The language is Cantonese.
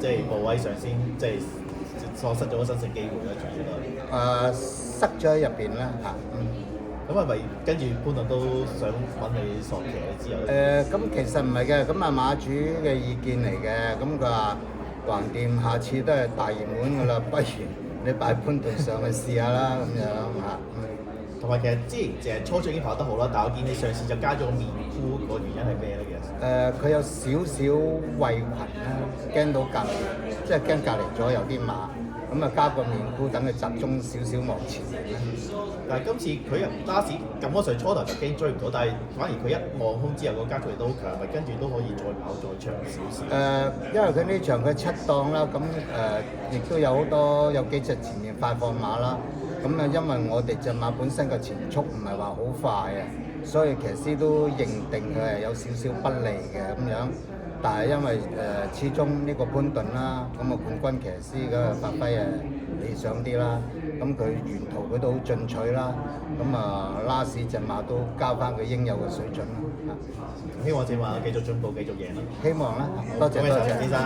即係部位上先即係錯失咗個生勝機會咧？主要都塞咗喺入邊啦嚇。咁係咪跟住潘頓都想揾你索騎之後？咁其實唔係嘅，咁啊馬主嘅意見嚟嘅，咁佢話橫掂下次都係大熱門㗎啦，不如你擺潘頓上去試下啦咁樣嚇。同埋其實之前初賽已經跑得好啦，但係我見你上次就加咗個面箍，個原因係咩咧？其實佢有少少畏群啦，驚到隔離，即係驚隔離咗有啲馬，咁啊加個面箍等佢集中少少望前。但係今次佢入巴士撳嗰上初頭就驚追唔到，但係反而佢一望空之後個加速力都好強，咪跟住都可以再跑再長少少。因為佢呢場佢七檔啦，咁亦都有好多有幾隻前面快放馬啦。咁啊，因為我哋隻馬本身個前速唔係話好快啊，所以騎師都認定佢係有少少不利嘅咁樣。但係因為始終呢個潘頓啦，咁啊冠軍騎師嘅發揮理想啲啦，咁佢沿途佢都好進取啦，咁啊拉屎隻馬都交翻佢應有嘅水準啦。希望隻馬繼續進步，繼續贏啦！希望啦，多謝多謝先生。